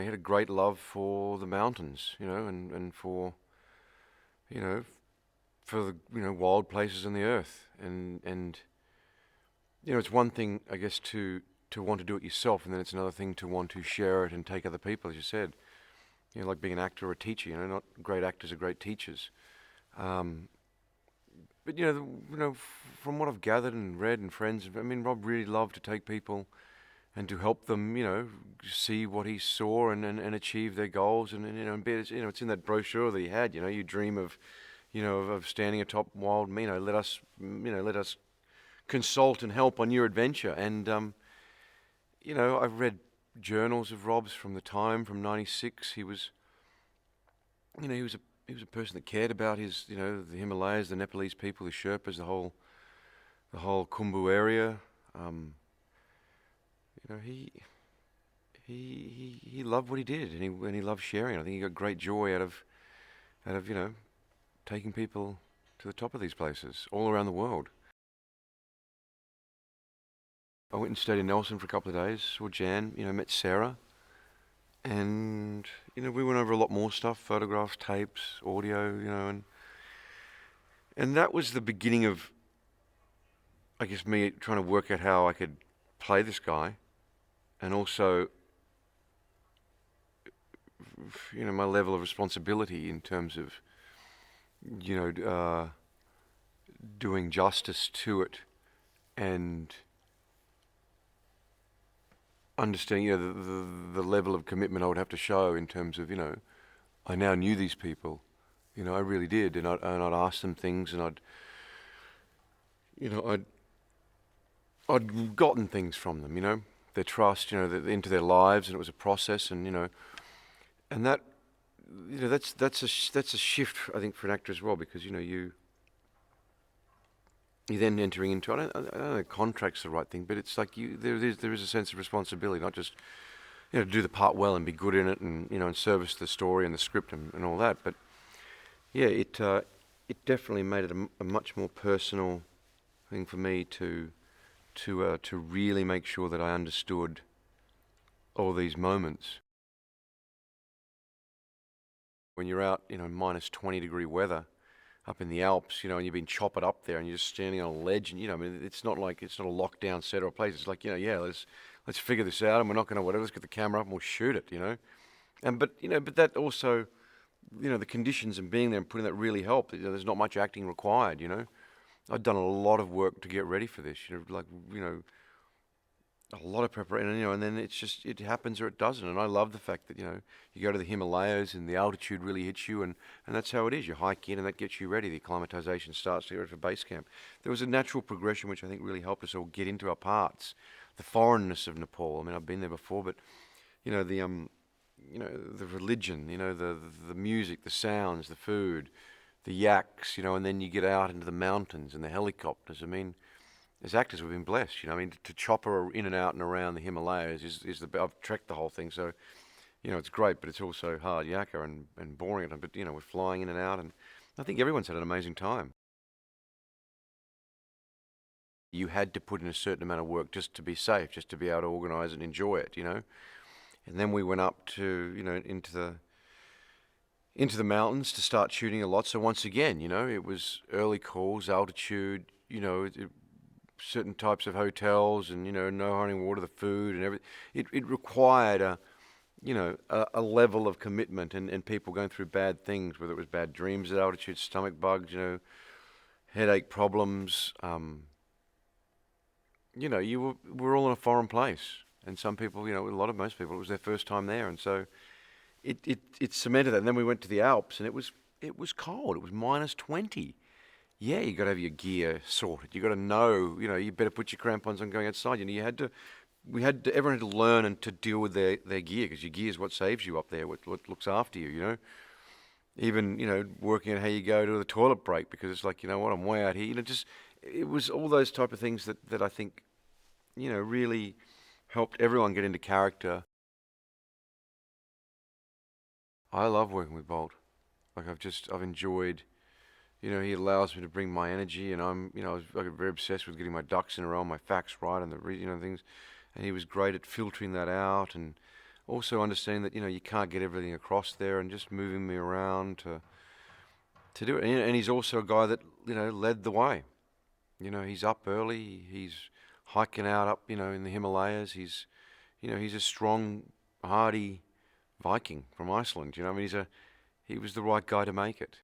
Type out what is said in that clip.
he had a great love for the mountains, and for, you know, for the, wild places on the earth. And it's one thing, I guess, to want to do it yourself, and then it's another thing to want to share it and take other people, as you said. Like being an actor or a teacher. Not great actors are great teachers. Um, but from what I've gathered and read and friends, I mean, Rob really loved to take people and to help them, see what he saw and achieve their goals. And it's in that brochure that he had. You dream of, of standing atop wild. Let us consult and help on your adventure. And I've read journals of Rob's from the time from '96. He was, he was a person that cared about his, the Himalayas, the Nepalese people, the Sherpas, the whole Khumbu area. Um, you know, he loved what he did, and he loved sharing. I think he got great joy out of taking people to the top of these places all around the world. I went and stayed in Nelson for a couple of days. Saw Jan, met Sarah, and we went over a lot more stuff: photographs, tapes, audio, and that was the beginning of, I guess, me trying to work out how I could play this guy, and also, my level of responsibility in terms of, doing justice to it, and understanding, the level of commitment I would have to show in terms of, I now knew these people, I really did, and I'd ask them things, and I'd gotten things from them, their trust, into their lives, and it was a process, and that, that's a shift, I think, for an actor as well, because you then entering into, I don't know, contract's the right thing, but it's like there is a sense of responsibility, not just, to do the part well and be good in it, and and service the story and the script and all that. But yeah, it definitely made it a much more personal thing for me to really make sure that I understood all these moments. When you're out, minus 20-degree weather up in the Alps, and you've been chopped up there, and you're just standing on a ledge, and I mean, it's not like it's not a lockdown set or a place. It's like, yeah, let's figure this out, and we're not going to whatever. Let's get the camera up and we'll shoot it. And but that also, the conditions and being there and putting that really helped. There's not much acting required. I'd done a lot of work to get ready for this. A lot of preparation, and then it happens or it doesn't. And I love the fact that, you go to the Himalayas and the altitude really hits you, and that's how it is. You hike in and that gets you ready. The acclimatization starts to get for base camp. There was a natural progression which I think really helped us all get into our parts. The foreignness of Nepal. I mean, I've been there before, but the religion, the music, the sounds, the food, the yaks, and then you get out into the mountains and the helicopters. I mean, as actors, we've been blessed. I mean, to chopper in and out and around the Himalayas is I've trekked the whole thing, so it's great, but it's also hard yakka and boring. But we're flying in and out, and I think everyone's had an amazing time. You had to put in a certain amount of work just to be safe, just to be able to organise and enjoy it, And then we went up to into the mountains to start shooting a lot. So once again, it was early calls, altitude, certain types of hotels, and no running water, the food and everything. It required a level of commitment, and people going through bad things, whether it was bad dreams at altitude, stomach bugs, headache problems. We're all in a foreign place, and some people, most people, it was their first time there, and so it cemented that. And then we went to the Alps, and it was cold. It was minus 20. Yeah, you got to have your gear sorted. You got to know, you better put your crampons on going outside. Everyone had to learn and to deal with their gear, because your gear is what saves you up there, what looks after you. Even, working out how you go to the toilet break, because it's like, what, I'm way out here. It was all those type of things that I think, really helped everyone get into character. I love working with Bolt. Like I've enjoyed. He allows me to bring my energy, and I was very obsessed with getting my ducks in a row, my facts right, and things. And he was great at filtering that out. And also understanding that you can't get everything across there, and just moving me around to do it. And he's also a guy that led the way. He's up early. He's hiking out up in the Himalayas. He's a strong, hardy Viking from Iceland. I mean, he was the right guy to make it.